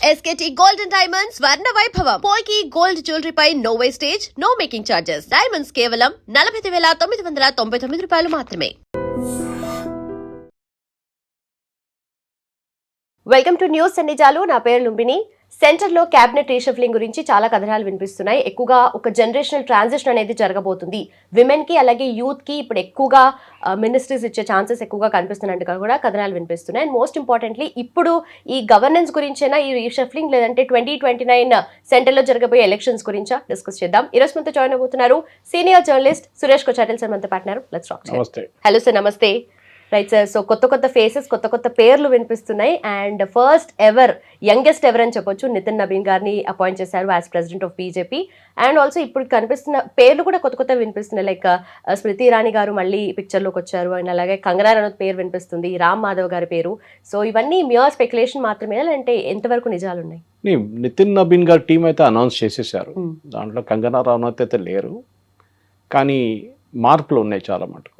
SKT Gold and Diamonds Swarna Vaibhavam. Polki Gold Jewelry pi no wastage, no making charges. Diamonds కేవలం 45,999 రూపాయలు మాత్రమే. Welcome to news నిజాలు. నా పేరు లుంబిని. సెంటర్లో క్యాబినెట్ రీషఫ్లింగ్ గురించి చాలా కథనాలు వినిపిస్తున్నాయి. ఎక్కువగా ఒక జనరేషనల్ ట్రాన్సిషన్ అనేది జరగబోతుంది. విమెన్కి అలాగే యూత్కి ఇప్పుడు ఎక్కువగా మినిస్ట్రీస్ ఇచ్చే ఛాన్సెస్ ఎక్కువగా కనిపిస్తున్నట్టుగా కూడా కథనాలు వినిపిస్తున్నాయి. అండ్ మోస్ట్ ఇంపార్టెంట్లీ ఇప్పుడు ఈ గవర్నెన్స్ గురించైనా ఈ రీషఫ్లింగ్ లేదంటే 2029 సెంటర్లో జరగబోయే ఎలక్షన్స్ గురించా డిస్కస్ చేద్దాం. ఈరోజు మనతో జాయిన్ అవుతున్నారు senior journalist Suresh Kochattil sir మనతో పాటున్నారు. Let's talk. హలో సార్, నమస్తే. రైట్ సార్, సో కొత్త ఫేసెస్, కొత్త పేర్లు వినిపిస్తున్నాయి. And first ever youngest ever అని చెప్పొచ్చు, నితిన్ నబీన్ గారిని అపాయింట్ చేశారు as president of BJP. And also ఇప్పుడు కనిపిస్తున్న పేర్లు కూడా కొత్త వినిపిస్తున్నాయి. లైక్ స్మృతి ఇరానీ గారు మళ్ళీ పిక్చర్లోకి వచ్చారు. అండ్ అలాగే కంగనా రనౌత్ పేరు వినిపిస్తుంది, రామ్ మాధవ్ గారి పేరు. సో ఇవన్నీ మ్యూర్ స్పెక్యులేషన్ మాత్రమే, అంటే ఎంతవరకు నిజాలు ఉన్నాయి? నితిన్ నబీన్ గారి టీం అయితే అనౌన్స్ చేసేసారు. దాంట్లో కంగనా రనౌత్ అయితే లేరు, కానీ మార్పులు ఉన్నాయి చాలా మటుకు.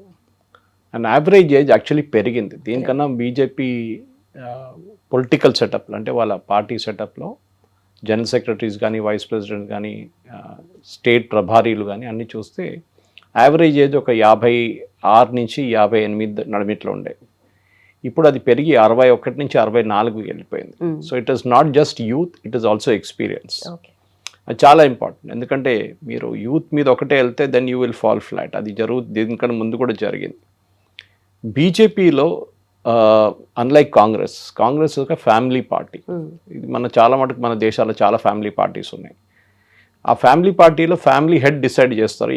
అండ్ యావరేజ్ ఏజ్ యాక్చువల్లీ పెరిగింది. దీనికన్నా బీజేపీ పొలిటికల్ సెటప్లో, అంటే వాళ్ళ పార్టీ సెటప్లో జనరల్ సెక్రటరీస్ కానీ, వైస్ ప్రెసిడెంట్ కానీ, స్టేట్ ప్రభారీలు కానీ అన్నీ చూస్తే యావరేజ్ ఏజ్ ఒక 56 నుంచి 58 నడిమిట్లో ఉండేది. ఇప్పుడు అది పెరిగి 61 నుంచి 64 వెళ్ళిపోయింది. So it is not just youth, it is also experience. అది చాలా ఇంపార్టెంట్. ఎందుకంటే మీరు యూత్ మీద ఒకటే వెళ్తే then you will fall flat. అది దీనికన్నా ముందు కూడా జరిగింది. బీజేపీలో అన్లైక్ కాంగ్రెస్ ఒక ఫ్యామిలీ పార్టీ. ఇది చాలా మటుకు మన దేశాల్లో చాలా ఫ్యామిలీ పార్టీస్ ఉన్నాయి. ఆ ఫ్యామిలీ పార్టీలో ఫ్యామిలీ హెడ్ డిసైడ్ చేస్తారు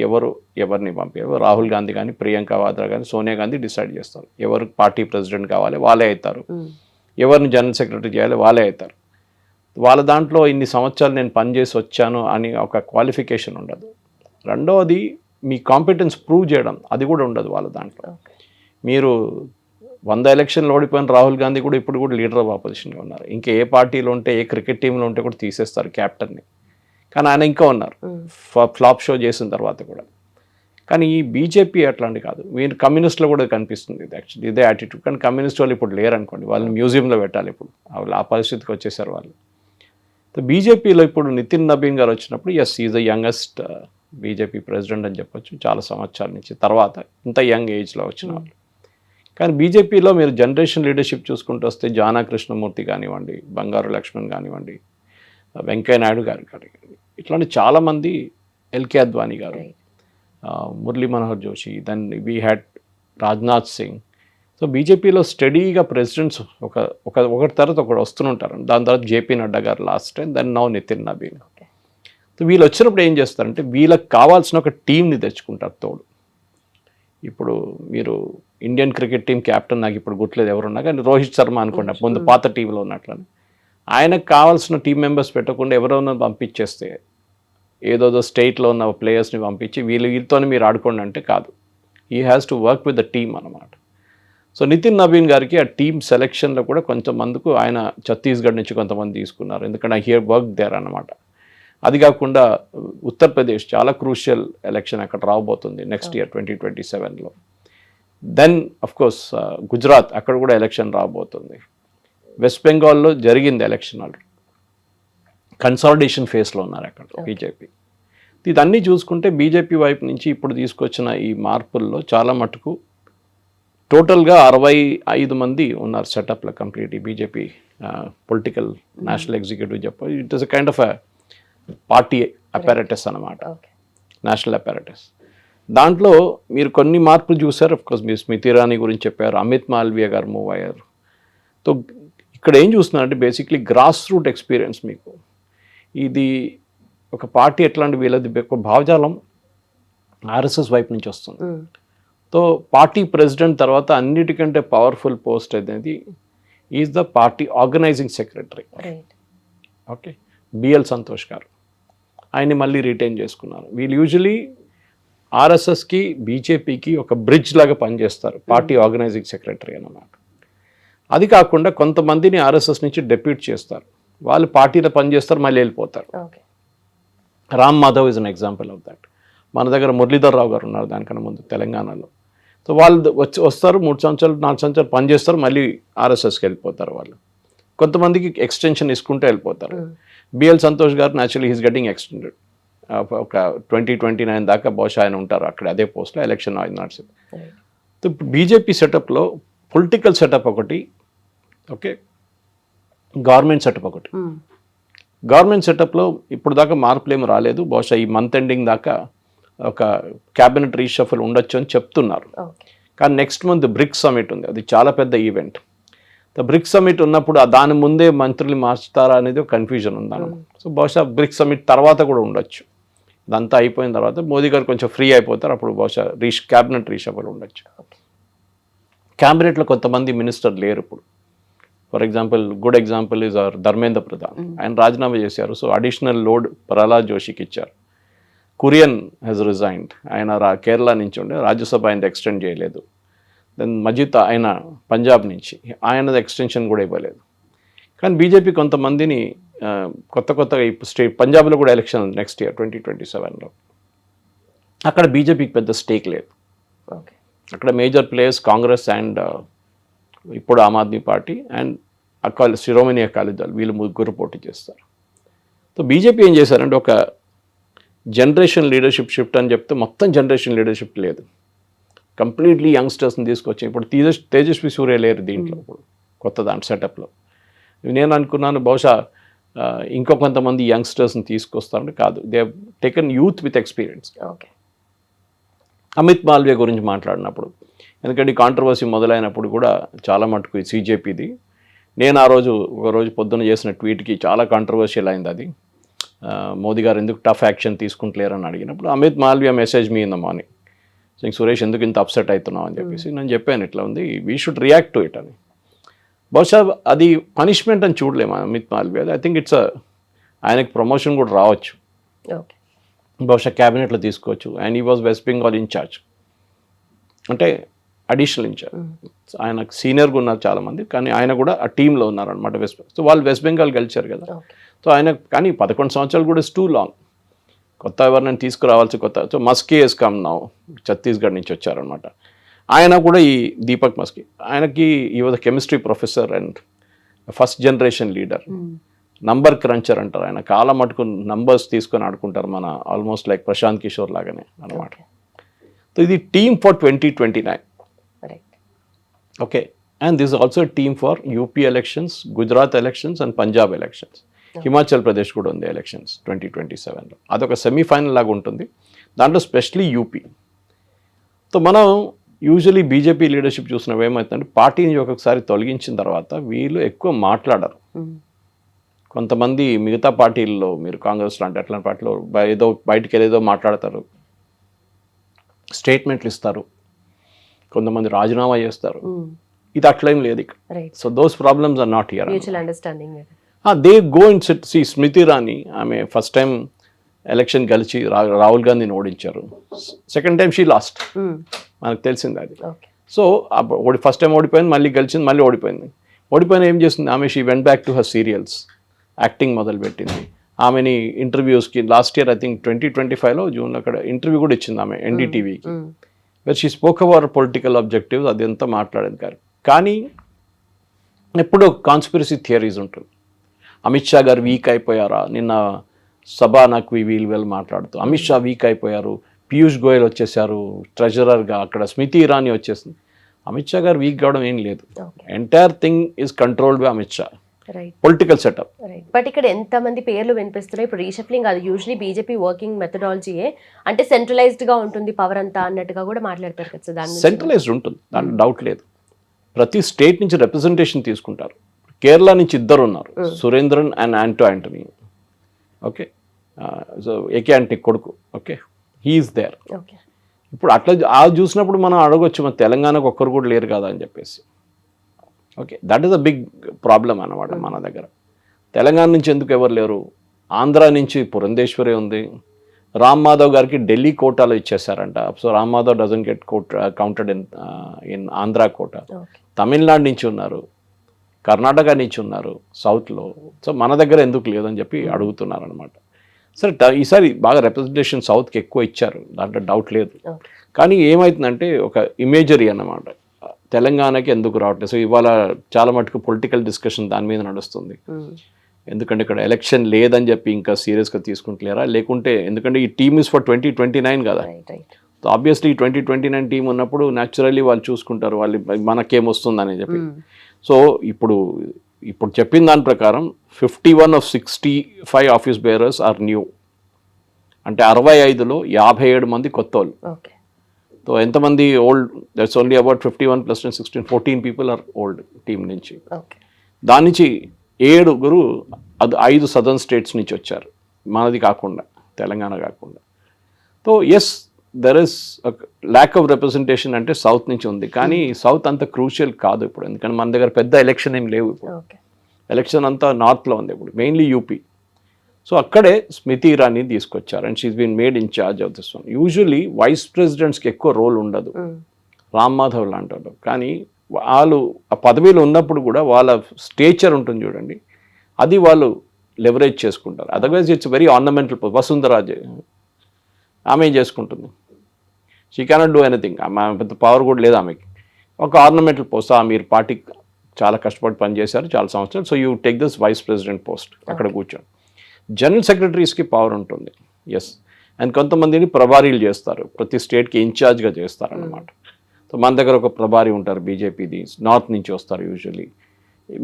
ఎవరిని పంపారు. రాహుల్ గాంధీ కానీ, ప్రియాంక వాద్రా కానీ, సోనియా గాంధీ డిసైడ్ చేస్తారు. ఎవరు పార్టీ ప్రెసిడెంట్ కావాలి వాళ్ళే అవుతారు, ఎవరిని జనరల్ సెక్రటరీ చేయాలి వాళ్ళే అవుతారు. వాళ్ళ దాంట్లో ఇన్ని సంవత్సరాలు నేను పనిచేసి వచ్చాను అని ఒక క్వాలిఫికేషన్ ఉండదు. రెండవది మీ కాంపిటెన్స్ ప్రూవ్ చేయడం, అది కూడా ఉండదు వాళ్ళ దాంట్లో. మీరు 100 ఎలక్షన్లు ఓడిపోయిన రాహుల్ గాంధీ కూడా ఇప్పుడు కూడా లీడర్ ఆఫ్ ఆపోజిషన్గా ఉన్నారు. ఇంకా ఏ పార్టీలో ఉంటే, ఏ క్రికెట్ టీంలో ఉంటే కూడా తీసేస్తారు క్యాప్టెన్ని, కానీ ఆయన ఇంకా ఉన్నారు ఫ్లాప్ షో చేసిన తర్వాత కూడా. కానీ ఈ బీజేపీ అట్లాంటి కాదు. మీరు కమ్యూనిస్ట్లో కూడా కనిపిస్తుంది ఇది, యాక్చువల్లీ ఇదే యాటిట్యూడ్. కానీ కమ్యూనిస్ట్ వాళ్ళు ఇప్పుడు లేరు అనుకోండి, వాళ్ళని మ్యూజియంలో పెట్టాలి. ఇప్పుడు వాళ్ళు ఆ పరిస్థితికి వచ్చేసారు వాళ్ళు. సో బీజేపీలో ఇప్పుడు నితిన్ నబీన్ గారు వచ్చినప్పుడు as is the youngest BJP president అని చెప్పొచ్చు. చాలా సంవత్సరాల నుంచి తర్వాత ఇంత యంగ్ ఏజ్లో వచ్చిన వాళ్ళు. కానీ బీజేపీలో మీరు జనరేషన్ లీడర్షిప్ చూసుకుంటూ వస్తే జానా కృష్ణమూర్తి కానివ్వండి, బంగారు లక్ష్మణ్ కానివ్వండి, వెంకయ్య నాయుడు గారు కానివ్వండి, ఇట్లాంటి చాలామంది, ఎల్కే అద్వానీ గారు, Murali Manohar Joshi, then we had Rajnath Singh. So బీజేపీలో స్టడీగా ప్రెసిడెంట్స్ ఒకటి తర్వాత ఒకటి వస్తుంటారు. దాని తర్వాత జేపీ నడ్డా గారు last time, then now Nitin Nabin. So వీళ్ళు వచ్చినప్పుడు ఏం చేస్తారంటే వీళ్ళకి కావాల్సిన ఒక టీంని తెచ్చుకుంటారు తోడు. ఇప్పుడు మీరు ఇండియన్ క్రికెట్ టీం క్యాప్టెన్ నాకు ఇప్పుడు గుర్తులేదు ఎవరున్నా, కానీ రోహిత్ శర్మ అనుకోండి, ముందు పాత టీంలో ఉన్నట్లని. ఆయనకు కావాల్సిన టీం మెంబర్స్ పెట్టకుండా ఎవరైనా పంపించేస్తే, ఏదో స్టేట్లో ఉన్న ప్లేయర్స్ని పంపించి వీళ్ళతో మీరు ఆడుకోండి అంటే కాదు. He has to work with the team అన్నమాట. సో నితిన్ నబీన్ గారికి ఆ టీమ్ సెలెక్షన్లో కూడా కొంతమందికి ఆయన ఛత్తీస్గఢ్ నుంచి కొంతమంది తీసుకున్నారు, ఎందుకంటే ఐ హియర్ వర్క్ దేర్ అన్నమాట. అది కాకుండా ఉత్తరప్రదేశ్ చాలా క్రూషియల్ ఎలక్షన్ అక్కడ రాబోతుంది నెక్స్ట్ ఇయర్ 2027లో. దెన్ అఫ్కోర్స్ గుజరాత్, అక్కడ కూడా ఎలక్షన్ రాబోతుంది. వెస్ట్ బెంగాల్లో జరిగింది ఎలక్షన్, ఆల్రెడీ కన్సాలిడేషన్ ఫేస్లో ఉన్నారు అక్కడ బీజేపీ. ఇదన్నీ చూసుకుంటే బీజేపీ వైపు నుంచి ఇప్పుడు తీసుకొచ్చిన ఈ మార్పుల్లో చాలా మటుకు టోటల్గా 65 మంది ఉన్నారు సెటప్లో కంప్లీట్ ఈ బీజేపీ పొలిటికల్ నేషనల్ ఎగ్జిక్యూటివ్ చెప్పారు. It is a kind of party apparatus అన్నమాట, నేషనల్ అపారటస్. దాంట్లో మీరు కొన్ని మార్పులు చూసారు. అఫ్కోర్స్ మీరు స్మృతి ఇరానీ గురించి చెప్పారు, అమిత్ మాల్వియా గారు మూవ్ అయ్యారు. సో ఇక్కడ ఏం చూస్తున్నారంటే బేసిక్లీ గ్రాస్ రూట్ ఎక్స్పీరియన్స్. మీకు ఇది ఒక పార్టీ ఎట్లాంటి వీళ్ళది ఒక భావజాలం ఆర్ఎస్ఎస్ వైపు నుంచి వస్తుంది. సో పార్టీ ప్రెసిడెంట్ తర్వాత అన్నిటికంటే పవర్ఫుల్ పోస్ట్ అనేది is the party organising secretary. Okay, B L Santosh గారు ఆయన్ని మళ్ళీ రిటైన్ చేసుకున్నారు. వీళ్ళు యూజువలీ ఆర్ఎస్ఎస్కి బీజేపీకి ఒక బ్రిడ్జ్ లాగా పనిచేస్తారు, పార్టీ ఆర్గనైజింగ్ సెక్రటరీ అన్నమాట. అది కాకుండా కొంతమందిని ఆర్ఎస్ఎస్ నుంచి డెప్యూట్ చేస్తారు, వాళ్ళు పార్టీలో పనిచేస్తారు, మళ్ళీ వెళ్ళిపోతారు. Ram Madhav is an example of that. మన దగ్గర మురళీధర్ రావు గారు ఉన్నారు దానికన్నా ముందు తెలంగాణలో. సో వాళ్ళు వస్తారు 3 సంవత్సరాలు 4 సంవత్సరాలు పనిచేస్తారు, మళ్ళీ ఆర్ఎస్ఎస్కి వెళ్ళిపోతారు వాళ్ళు. కొంతమందికి ఎక్స్టెన్షన్ ఇసుకుంటే వెళ్ళిపోతారు. బిఎల్ సంతోష్ గారు న్యాచురల్లీ హీస్ గెటింగ్ ఎక్స్టెండెడ్ ఒక 2029 దాకా బహుశా ఆయన ఉంటారు అక్కడ అదే పోస్ట్లో, ఎలక్షన్ నడిచింది. ఇప్పుడు బీజేపీ సెటప్లో పొలిటికల్ సెటప్ ఒకటి, ఓకే, గవర్నమెంట్ సెటప్ ఒకటి. గవర్నమెంట్ సెటప్లో ఇప్పుడు దాకా మార్పులు ఏమి రాలేదు. బహుశా ఈ మంత్ ఎండింగ్ దాకా ఒక క్యాబినెట్ రీషఫల్ ఉండొచ్చు అని చెప్తున్నారు. కానీ నెక్స్ట్ మంత్ బ్రిక్స్ సమిట్ ఉంది, అది చాలా పెద్ద ఈవెంట్. బ్రిక్స్ సమిట్ ఉన్నప్పుడు దాని ముందే మంత్రులు మార్చుతారా అనేది ఒక కన్ఫ్యూజన్ ఉందన్న. సో బహుశా బ్రిక్స్ సమిట్ తర్వాత కూడా ఉండొచ్చు. ఇదంతా అయిపోయిన తర్వాత మోదీ గారు కొంచెం ఫ్రీ అయిపోతారు, అప్పుడు బహుశా క్యాబినెట్ రీషఫల్ ఉండొచ్చు. క్యాబినెట్లో కొంతమంది మినిస్టర్ లేరు ఇప్పుడు. For example, good example is our Dharmendra Pradhan, ఆయన రాజీనామా చేశారు. సో అడిషనల్ లోడ్ ప్రహ్లాద్ జోషికి ఇచ్చారు. కురియన్ హ్యాజ్ రిజైన్డ్, ఆయన కేరళ నుంచి ఉండే, రాజ్యసభ ఆయన ఎక్స్టెండ్ చేయలేదు. దెన్ మజిద్ ఆయన పంజాబ్ నుంచి, ఆయనది ఎక్స్టెన్షన్ కూడా ఇవ్వలేదు. కానీ బీజేపీ కొంతమందిని కొత్తగా ఇప్పుడు పంజాబ్లో కూడా ఎలక్షన్ ఉంది నెక్స్ట్ ఇయర్ 2027లో. అక్కడ బీజేపీకి పెద్ద స్టేక్ లేదు. అక్కడ మేజర్ ప్లేయర్స్ కాంగ్రెస్ అండ్ ఇప్పుడు ఆమ్ ఆద్మీ పార్టీ అండ్ శిరోమణి అకాలీ దళ్, వీళ్ళు ముగ్గురు పోటీ చేస్తారు. సో బీజేపీ ఏం చేశారంటే ఒక జనరేషన్ లీడర్షిప్ షిఫ్ట్ అని చెప్తే మొత్తం జనరేషన్ లీడర్షిప్ లేదు, కంప్లీట్లీ యంగ్స్టర్స్ని తీసుకొచ్చి ఇప్పుడు తేజస్వి సూర్య లేరు దీంట్లో, ఇప్పుడు కొత్త దాంట్లో సెటప్లో. నేను అనుకున్నాను బహుశా ఇంకో కొంతమంది యంగ్స్టర్స్ని తీసుకొస్తారంటే కాదు, they have taken youth with experience. Amit Malviya గురించి మాట్లాడినప్పుడు, ఎందుకంటే కాంట్రవర్సీ మొదలైనప్పుడు కూడా చాలా మటుకు సీజేపీది, నేను ఒక రోజు పొద్దున్న చేసిన ట్వీట్కి చాలా కాంట్రవర్షియల్ అయింది అది. మోదీ గారు ఎందుకు టఫ్ యాక్షన్ తీసుకుంటలేరని అడిగినప్పుడు Amit Malviya message me in the morning so Suresh ఎందుకు ఇంత అప్సెట్ అవుతున్నావు అని చెప్పేసి నేను చెప్పాను, ఇట్లా ఉంది, we should react to it అని. బహుశా అది పనిష్మెంట్ అని చూడలేము Amit Malviya. I think it's ఆయనకి ప్రమోషన్ కూడా రావచ్చు, బహుశా క్యాబినెట్లో తీసుకోవచ్చు. అండ్ ఈ వాజ్ వెస్ట్ బెంగాల్ ఇన్ఛార్జ్, అంటే అడిషనల్ ఇన్ఛార్జ్. ఆయన సీనియర్గా ఉన్నారు చాలామంది, కానీ ఆయన కూడా ఆ టీంలో ఉన్నారనమాట వెస్ట్ బెంగాల్. సో వాళ్ళు వెస్ట్ బెంగాల్ గెలిచారు కదా. సో ఆయన కానీ 11 సంవత్సరాలు కూడా ఇస్ టూ లాంగ్. కొత్త ఎవరినైనా తీసుకురావాల్సి కొత్త. So Maski he's come now, Chhattisgarh నుంచి వచ్చారనమాట. ఆయన కూడా ఈ దీపక్ మస్కీ, ఆయనకి ఈ was chemistry professor and first generation leader, number cruncher అంటారు. ఆయన కాలం మటుకు నంబర్స్ తీసుకొని ఆడుకుంటారు, మన ఆల్మోస్ట్ లైక్ ప్రశాంత్ కిషోర్ లాగానే అనమాట. సో ఇది team for 2029. Okay, and this also team for UP elections, Gujarat elections and Punjab elections. Himachal Pradesh కూడా ఉంది ఎలక్షన్స్ 2027లో. అదొక సెమీఫైనల్ లాగా ఉంటుంది, దాంట్లో స్పెషలీ యూపీ. సో మనం యూజువలీ బీజేపీ లీడర్షిప్ చూసినవి ఏమవుతుందంటే పార్టీని ఒక్కొక్కసారి తొలగించిన తర్వాత వీళ్ళు ఎక్కువ మాట్లాడరు. కొంతమంది మిగతా పార్టీల్లో, మీరు కాంగ్రెస్ లాంటి అట్లాంటి పార్టీలో ఏదో బయటికి వెళ్ళేదో మాట్లాడతారు, స్టేట్మెంట్లు ఇస్తారు, కొంతమంది రాజీనామా చేస్తారు. ఇది అట్లేం లేదు ఇక్కడ. So those problems are not here. They go in see Smriti Irani, ఆమె ఫస్ట్ టైం ఎలక్షన్ గెలిచి రాహుల్ గాంధీని ఓడించారు. సెకండ్ టైం షీ లాస్ట్, మనకు తెలిసింది అది. సో ఫస్ట్ టైం ఓడిపోయింది, మళ్ళీ గెలిచింది, మళ్ళీ ఓడిపోయిన ఏం చేస్తుంది ఆమె, she went back to her serials, acting మొదలుపెట్టింది. ఆమెని ఇంటర్వ్యూస్కి లాస్ట్ ఇయర్ ఐ థింక్ 2025లో జూన్లో అక్కడ ఇంటర్వ్యూ కూడా ఇచ్చింది ఆమె ఎన్డీటీవీకి, where she spoke our political objectives, అదంతా మాట్లాడింది. కానీ ఎప్పుడూ కాన్స్పిరసీ థియరీస్ ఉంటుంది. అమిత్ షా గారు వీక్ అయిపోయారా, నిన్న సభా నక్వి వీళ్ళు మాట్లాడుతూ అమిత్ షా వీక్ అయిపోయారు, పీయూష్ గోయల్ వచ్చేసారు ట్రెజరర్గా, అక్కడ స్మృతి ఇరానీ వచ్చేసింది. అమిత్ షా గారు వీక్ కావడం ఏం లేదు, entire thing is controlled by Amit Shah, political setup. But ఇక్కడ ఎంతమంది పేర్లు వినిపిస్తున్నాయి ఇప్పుడు రీషఫ్లింగ్, అది యూజువలీ బీజేపీ వర్కింగ్ మెథడాలజీయే, అంటే సెంట్రలైజ్డ్ గా ఉంటుంది పవర్ అంతా అన్నట్టుగా కూడా మాట్లాడతారు కదా. దాన్ని సెంట్రలైజ్డ్ ఉంటుంది, దాంట్లో డౌట్ లేదు. ప్రతి స్టేట్ నుంచి రిప్రజెంటేషన్ తీసుకుంటారు. కేరళ నుంచి ఇద్దరు ఉన్నారు, Surendran and Antony. Okay, so AK aunty కొడుకు, ఓకే, హీఈస్ దేర్. ఇప్పుడు అట్లా చూసినప్పుడు మనం అడగొచ్చు, మన తెలంగాణకు ఒక్కరు కూడా లేరు కదా అని చెప్పేసి. Okay, that is a big problem అన్నమాట మన దగ్గర. తెలంగాణ నుంచి ఎందుకు ఎవరు లేరు, ఆంధ్ర నుంచి పురంధేశ్వరి ఉంది, రామ్ మాధవ్ గారికి ఢిల్లీ కోటాలో ఇచ్చేసారంట. So Ram Madhav doesn't get counted in Andhra quota. Tamil Nadu నుంచి ఉన్నారు, కర్ణాటక నుంచి ఉన్నారు సౌత్లో. సో మన దగ్గర ఎందుకు లేదని చెప్పి అడుగుతున్నారు అనమాట. సరే, ఈసారి బాగా రిప్రజెంటేషన్ సౌత్కి ఎక్కువ ఇచ్చారు, దాంట్లో డౌట్ లేదు. కానీ ఏమవుతుందంటే ఒక ఇమేజరీ అన్నమాట, తెలంగాణకి ఎందుకు రావట్లేదు. సో ఇవాళ చాలా మటుకు పొలిటికల్ డిస్కషన్ దాని మీద నడుస్తుంది. ఎందుకంటే ఇక్కడ ఎలక్షన్ లేదని చెప్పి ఇంకా సీరియస్గా తీసుకుంటలేరా, లేకుంటే ఎందుకంటే ఈ టీమ్ ఇస్ ఫర్ 2029 కదా. సో ఆబ్వియస్లీ 2029 టీం ఉన్నప్పుడు న్యాచురల్లీ వాళ్ళు చూసుకుంటారు వాళ్ళు మనకేమొస్తుందని చెప్పి. సో ఇప్పుడు చెప్పిన దాని ప్రకారం 51 of 65 office bearers are new, అంటే 65లో 57 మంది కొత్త వాళ్ళు. సో ఎంతమంది old? That's only about 51 + 10 16 14 people are old team నుంచి. దాని నుంచి 7 అది 5 సదర్న్ స్టేట్స్ నుంచి వచ్చారు, మనది కాకుండా, తెలంగాణ కాకుండా. So yes, there is lack of representation అంటే సౌత్ నుంచి ఉంది, కానీ సౌత్ అంత క్రూషియల్ కాదు ఇప్పుడు, ఎందుకంటే మన దగ్గర పెద్ద ఎలక్షన్ ఏం లేవు ఇప్పుడు. ఎలక్షన్ అంతా నార్త్లో ఉంది ఇప్పుడు, మెయిన్లీ యూపీ. సో అక్కడే స్మృతి ఇరానీ తీసుకొచ్చారు and she's been made in charge of this one. Usually vice ప్రెసిడెంట్స్కి ఎక్కువ రోల్ ఉండదు, రామ్ మాధవ్ లాంటి వాళ్ళు, కానీ వాళ్ళు ఆ పదవిలో ఉన్నప్పుడు కూడా వాళ్ళ స్టేచర్ ఉంటుంది చూడండి, అది వాళ్ళు లెవరేజ్ చేసుకుంటారు. Otherwise it's very ornamental. Vasundhara Raje ఆమె ఏం చేసుకుంటుంది, షీ కెనాట్ డూ ఎనీథింగ్, ఆమె పెద్ద పవర్ కూడా లేదు ఆమెకి. ఒక ఆర్నమెంటల్ పోస్ట్, మీరు పార్టీకి చాలా కష్టపడి పనిచేశారు చాలా సంవత్సరాలు, so you take this vice president post, అక్కడ కూర్చోండి. జనరల్ సెక్రటరీస్కి పవర్ ఉంటుంది, ఎస్, అండ్ కొంతమందిని ప్రభారీలు చేస్తారు, ప్రతి స్టేట్కి ఇన్ఛార్జ్గా చేస్తారు అన్నమాట. సో మన దగ్గర ఒక ప్రభారీ ఉంటారు బీజేపీది, నార్త్ నుంచి వస్తారు యూజువలీ.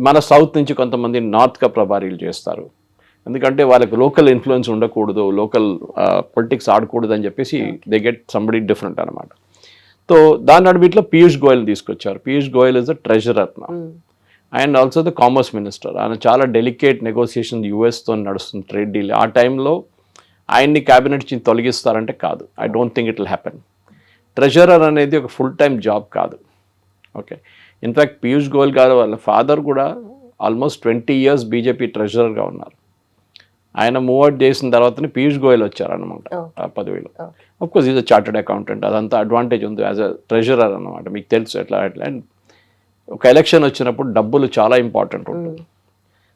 మన సౌత్ నుంచి కొంతమంది నార్త్గా ప్రభారీలు చేస్తారు, ఎందుకంటే వాళ్ళకి లోకల్ ఇన్ఫ్లుయెన్స్ ఉండకూడదు, లోకల్ పొలిటిక్స్ ఆడకూడదు అని చెప్పేసి దే గెట్ సంబడి డిఫరెంట్ అనమాట. సో దాని అడిబిట్లో పీయూష్ గోయల్ తీసుకొచ్చారు. Piyush Goyal is the treasurer and also the commerce minister. ఆయన చాలా డెలికేట్ నెగోసియేషన్ యుఎస్తో నడుస్తుంది, ట్రేడ్ డీల్. ఆ టైంలో ఆయన్ని క్యాబినెట్ నుంచి తొలగిస్తారంటే కాదు, I don't think it will happen. Treasurer అనేది ఒక ఫుల్ టైం జాబ్ కాదు. ఓకే, ఇన్ఫ్యాక్ట్ పీయూష్ గోయల్ గారు వాళ్ళ ఫాదర్ కూడా ఆల్మోస్ట్ 20 years బీజేపీ ట్రెజరర్గా ఉన్నారు. ఆయన మూవ్ అవుట్ చేసిన తర్వాతనే పీయూష్ గోయల్ వచ్చారనమాట ఆ పదవిలో. Of course is a chartered accountant, అదంతా అడ్వాంటేజ్ ఉంది యాజ్ అ ట్రెజరర్ అనమాట. మీకు తెలుసు ఎట్లా అండ్ ఒక ఎలక్షన్ వచ్చినప్పుడు డబ్బులు చాలా ఇంపార్టెంట్ ఉంటుంది.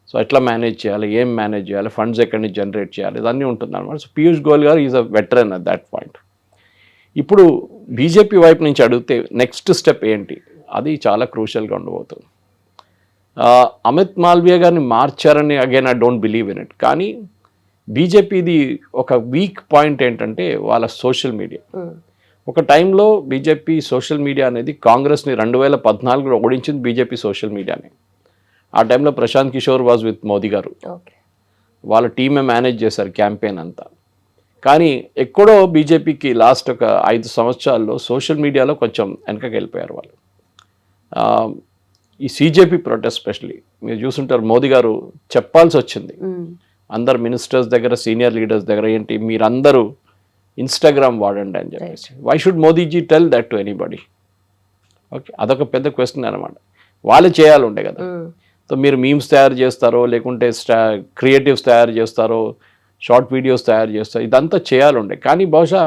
సో ఎట్లా మేనేజ్ చేయాలి, ఏం మేనేజ్ చేయాలి, ఫండ్స్ ఎక్కడి నుంచి జనరేట్ చేయాలి, ఇదన్నీ ఉంటుంది అనమాట. సో పీయూష్ గోయల్ గారు is a veteran at that point. ఇప్పుడు బీజేపీ వైపు నుంచి అడిగితే నెక్స్ట్ స్టెప్ ఏంటి, అది చాలా క్రూషియల్గా ఉండబోతుంది. అమిత్ మాల్వియా గారిని మార్చారని again I don't believe in it, కానీ బీజేపీది ఒక వీక్ పాయింట్ ఏంటంటే వాళ్ళ సోషల్ మీడియా. ఒక టైంలో బీజేపీ సోషల్ మీడియా అనేది కాంగ్రెస్ని 2014లో ఓడించింది బీజేపీ సోషల్ మీడియాని. ఆ టైంలో ప్రశాంత్ కిషోర్ వాజ్ విత్ మోదీ గారు, వాళ్ళ టీమే మేనేజ్ చేశారు క్యాంపెయిన్ అంతా. కానీ ఎక్కడో బీజేపీకి లాస్ట్ ఒక 5 సంవత్సరాల్లో సోషల్ మీడియాలో కొంచెం వెనకకి వెళ్ళిపోయారు వాళ్ళు. ఈ సీజేపీ ప్రొటెస్ట్ స్పెషల్లీ మీరు చూసుంటారు, మోదీ గారు చెప్పాల్సి వచ్చింది అందరు మినిస్టర్స్ దగ్గర, సీనియర్ లీడర్స్ దగ్గర, ఏంటి మీరందరూ ఇన్స్టాగ్రామ్ వాడండి అని చెప్పేసి. Why should Modi ji tell that to anybody? Okay, అదొక పెద్ద క్వశ్చన్ అనమాట. వాళ్ళు చేయాలి ఉండే కదా. సో మీరు మీమ్స్ తయారు చేస్తారో, లేకుంటే క్రియేటివ్స్ తయారు చేస్తారో, షార్ట్ వీడియోస్ తయారు చేస్తారు, ఇదంతా చేయాలండే. కానీ బహుశా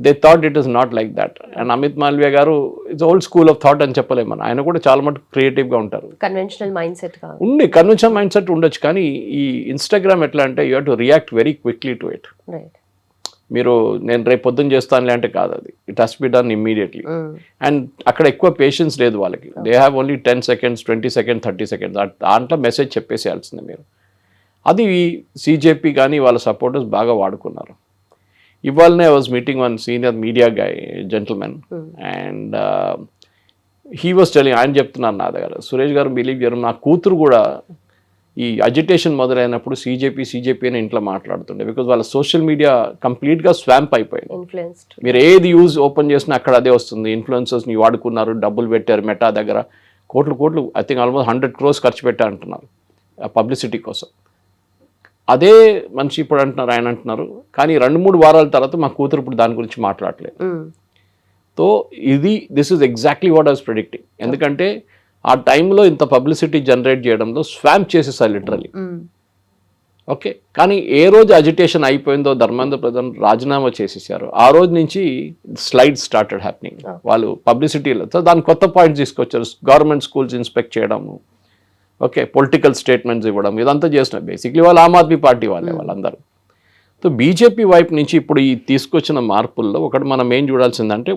they thought it is not like that. And Amit Malviya garu it's old school of thought అని చెప్పలేమని, ఆయన కూడా చాలా మటుకు క్రియేటివ్గా ఉంటారు. కన్వెన్షనల్ మైండ్ సెట్ ఉంది, కన్వెన్షనల్ మైండ్ సెట్ ఉండొచ్చు, కానీ ఈ ఇన్స్టాగ్రామ్ ఎట్లా అంటే you have to react very quickly to it. మీరు నేను రేపు పొద్దున్న చేస్తానులే అంటే కాదు, అది it has be done immediately. And అక్కడ ఎక్కువ పేషెన్స్ లేదు వాళ్ళకి. They have only 10 seconds, 20 seconds, 30 seconds, దాంట్లో మెసేజ్ చెప్పేసేయాల్సిందే మీరు. అది సీజేపీ కానీ వాళ్ళ సపోర్టర్స్ బాగా వాడుకున్నారు. ఇవాళనే I was meeting one senior media guy gentlemen and he was telling, ఆయన చెప్తున్నారు నా దగ్గర, సురేష్ గారు బిలీవ్ చేయరు, నా కూతురు కూడా ఈ అజిటేషన్ మొదలైనప్పుడు సీజేపీ అని ఇంట్లో మాట్లాడుతుండే. బికాజ్ వాళ్ళ సోషల్ మీడియా కంప్లీట్గా స్వాంప్ అయిపోయింది. మీరు ఏది యూజ్ ఓపెన్ చేసినా అక్కడ అదే వస్తుంది. ఇన్ఫ్లుయెన్సర్స్ని వాడుకున్నారు, డబ్బులు పెట్టారు, మెటా దగ్గర కోట్లు ఐ థింక్ ఆల్మోస్ట్ 100 crores ఖర్చు పెట్టారు అంటున్నారు పబ్లిసిటీ కోసం. అదే మనిషి ఇప్పుడు అంటున్నారు, ఆయన అంటున్నారు, కానీ 2-3 వారాల తర్వాత మా కూతురు ఇప్పుడు దాని గురించి మాట్లాడలేదు. So this is exactly what I was predicting. ఎందుకంటే ఆ టైంలో ఇంత పబ్లిసిటీ జనరేట్ చేయడంలో స్వాంప్ చేసేసారు లిటరలీ. ఓకే, కానీ ఏ రోజు అజిటేషన్ అయిపోయిందో ధర్మేంద్ర ప్రధాన్ రాజీనామా చేసేసారు, ఆ రోజు నుంచి స్లైడ్ స్టార్టెడ్ హ్యాపెనింగ్. వాళ్ళు పబ్లిసిటీలో దాని కొత్త పాయింట్స్ తీసుకొచ్చారు. గవర్నమెంట్ స్కూల్స్ ఇన్స్పెక్ట్ చేయడము, ఓకే, పొలిటికల్ స్టేట్మెంట్స్ ఇవ్వడం, ఇదంతా చేస్తున్నారు. బేసిక్లీ వాళ్ళు ఆమ్ ఆద్మీ పార్టీ వాళ్ళందరూ. సో బీజేపీ వైపు నుంచి ఇప్పుడు ఈ తీసుకొచ్చిన మార్పుల్లో ఒకటి మనం ఏం చూడాల్సిందంటే,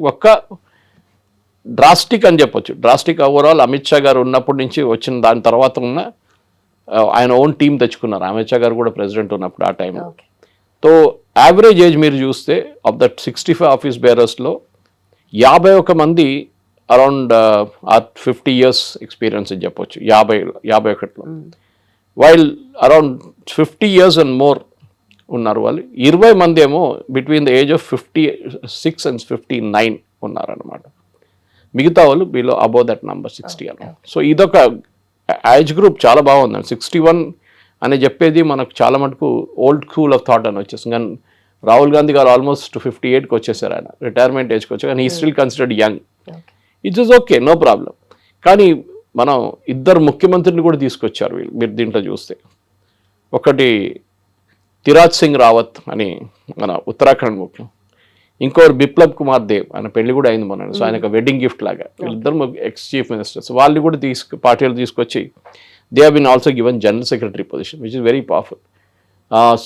డ్రాస్టిక్ అని చెప్పొచ్చు. డ్రాస్టిక్ ఓవరాల్ అమిత్ షా గారు ఉన్నప్పటి నుంచి వచ్చిన దాని తర్వాత ఉన్న ఆయన ఓన్ టీం తెచ్చుకున్నారు. అమిత్ షా గారు కూడా ప్రెసిడెంట్ ఉన్నప్పుడు ఆ టైంలో. ఓకే. సో యావరేజ్ ఏజ్ మీరు చూస్తే ఆఫ్ దట్ 65 ఆఫీస్ బేరర్స్లో 51 మంది అరౌండ్ 50 years ఎక్స్పీరియన్స్ అని చెప్పొచ్చు. 51లో while around 50 years and more ఉన్నారు వాళ్ళు. 20 మంది ఏమో between the age of 56 and 59 ఉన్నారనమాట. మిగతా వాళ్ళు బిలో అబౌవ్ దట్ నంబర్ 60 అన్న. సో ఇదొక ఏజ్ గ్రూప్ చాలా బాగుందండి. 61 అని చెప్పేది మనకు చాలా మటుకు ఓల్డ్ స్కూల్ ఆఫ్ థాట్ అని వచ్చేసింది. కానీ రాహుల్ గాంధీ గారు ఆల్మోస్ట్ 58కి వచ్చేసారు, ఆయన రిటైర్మెంట్ ఏజ్కి వచ్చారు. కానీ ఈ still considered young. It's is okay, no problem. కానీ మనం ఇద్దరు ముఖ్యమంత్రిని కూడా తీసుకొచ్చారు వీళ్ళు, మీరు దీంట్లో చూస్తే. ఒకటి తిరాజ్ సింగ్ రావత్ అని మన ఉత్తరాఖండ్ ముఖ్యం, ఇంకోరు బిప్లబ్ కుమార్ దేవ్, ఆయన పెళ్లి కూడా అయింది మొన్న. సో ఆయనకు వెడ్డింగ్ గిఫ్ట్ లాగా వీళ్ళిద్దరు ఎక్స్ చీఫ్ మినిస్టర్స్. వాళ్ళు కూడా పార్టీలు తీసుకొచ్చి they have been also given general secretary position, which is very powerful.